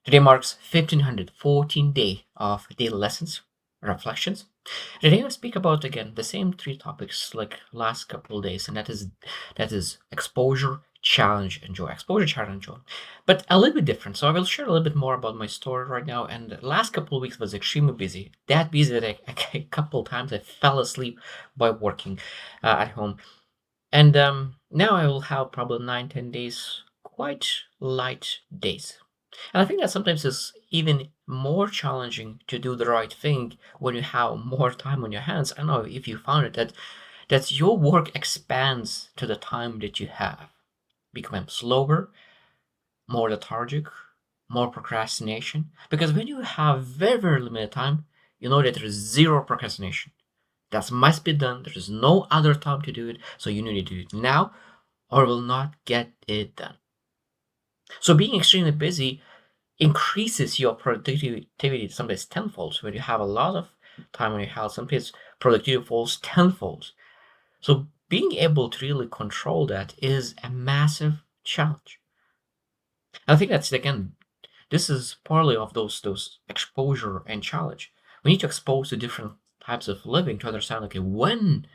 Today marks 1514 day of daily lessons, reflections. Today I speak about again the same three topics like last couple of days, and that is exposure, challenge, and joy. Exposure, challenge, and joy, but a little bit different. So I will share a little bit more about my story right now. And the last couple of weeks was extremely busy. That busy that a couple of times I fell asleep by working at home. And now I will have probably 9, 10 days, quite light days. And I think that sometimes it's even more challenging to do the right thing when you have more time on your hands. I don't know if you found it that your work expands to the time that you have, becoming slower, more lethargic, more procrastination. Because when you have very, very limited time, you know that there is zero procrastination. That must be done. There is no other time to do it. So you need to do it now or will not get it done. So being extremely busy increases your productivity sometimes tenfold. When you have a lot of time on your hands, sometimes productivity falls tenfold. So being able to really control that is a massive challenge. And I think that's again, this is partly of those exposure and challenge. We need to expose to different types of living to understand, okay, when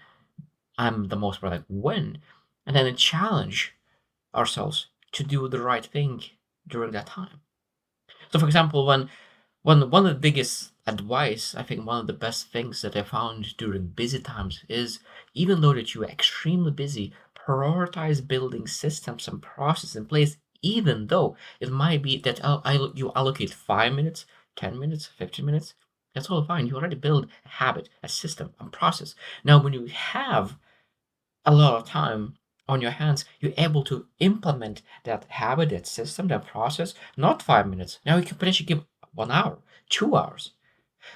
I'm the most productive, when, and then challenge ourselves to do the right thing during that time. So, for example, one of the biggest advice, I think one of the best things that I found during busy times is even though that you are extremely busy, prioritize building systems and processes in place, even though it might be that you allocate 5 minutes, 10 minutes, 15 minutes. That's all fine. You already build a habit, a system, a process. Now, when you have a lot of time on your hands, you're able to implement that habit, that system, that process, not 5 minutes. Now you can potentially give 1 hour, 2 hours.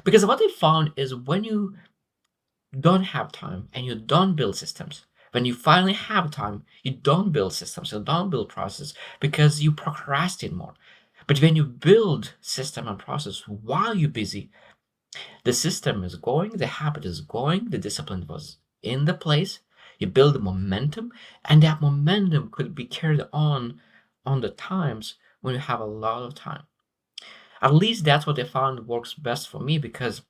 Because what they found is when you don't have time and you don't build systems, when you finally have time, you don't build systems, you don't build process because you procrastinate more. But when you build system and process while you're busy, the system is going, the habit is going, the discipline was in the place. You build the momentum, and that momentum could be carried on the times when you have a lot of time. At least that's what I found works best for me because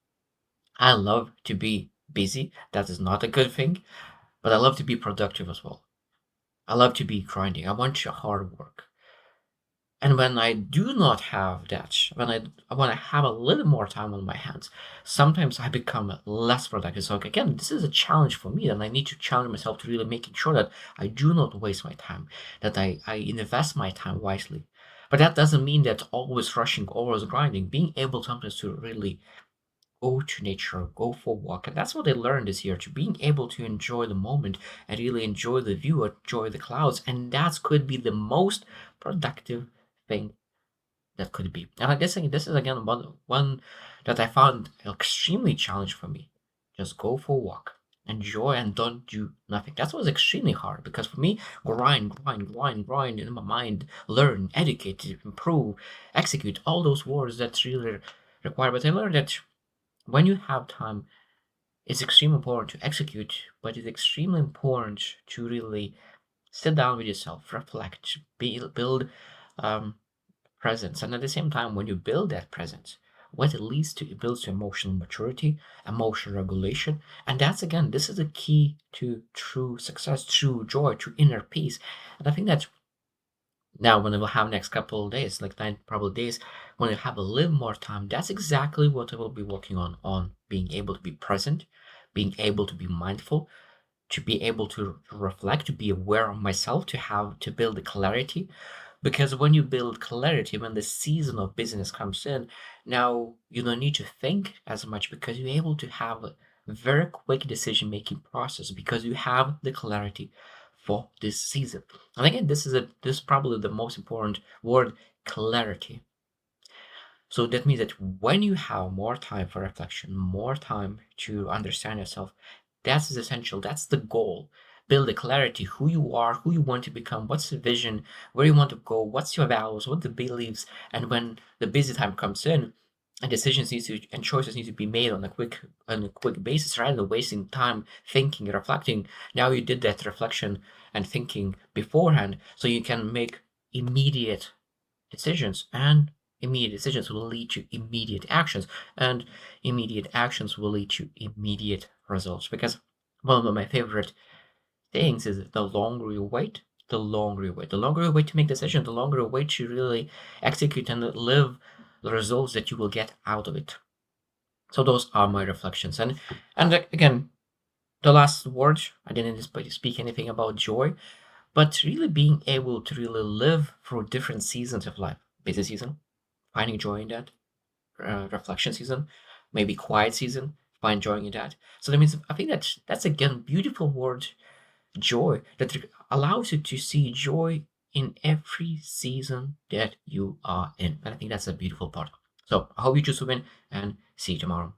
I love to be busy. That is not a good thing, but I love to be productive as well. I love to be grinding. I want your hard work. And when I do not have that, when I have a little more time on my hands, sometimes I become less productive. So again, this is a challenge for me, and I need to challenge myself to really making sure that I do not waste my time, that I invest my time wisely. But that doesn't mean that always rushing, always grinding. Being able sometimes to really go to nature, go for a walk, and that's what I learned this year: to being able to enjoy the moment and really enjoy the view, enjoy the clouds, and that could be the most productive thing that could be. And I guess this is again one that I found extremely challenging for me. Just go for a walk, enjoy, and don't do nothing. That was extremely hard because for me, grind in my mind, learn, educate, improve, execute, all those words that's really required. But I learned that when you have time, it's extremely important to execute, but it's extremely important to really sit down with yourself, reflect, build um, presence. And at the same time, when you build that presence, what it leads to, it builds to emotional maturity, emotional regulation. And that's again, this is the key to true success, true joy, true inner peace. And I think that now when I will have next couple of days, like 9 probably days, when I have a little more time, that's exactly what I will be working on being able to be present, being able to be mindful, to be able to reflect, to be aware of myself, to have to build the clarity. Because when you build clarity, when the season of business comes in, now you don't need to think as much because you're able to have a very quick decision making process because you have the clarity for this season. And again, this is probably the most important word, clarity. So that means that when you have more time for reflection, more time to understand yourself, that's essential. That's the goal. Build a clarity who you are, who you want to become, what's the vision, where you want to go, what's your values, what the beliefs, and when the busy time comes in, and decisions need to and choices need to be made on a quick basis rather than wasting time thinking, reflecting. Now you did that reflection and thinking beforehand, so you can make immediate decisions and immediate decisions will lead to immediate actions, and immediate actions will lead to immediate results. Because one of my favorite things is the longer you wait, the longer you wait to make decisions, the longer you wait to really execute and live the results that you will get out of it. So those are my reflections. And again, the last word, I didn't speak anything about joy, but really being able to really live through different seasons of life. Busy season, finding joy in that. Reflection season, maybe quiet season, find joy in that. So that means I think that's again beautiful word, joy, that allows you to see joy in every season that you are in. And I think that's a beautiful part. So I hope you choose to win and see you tomorrow.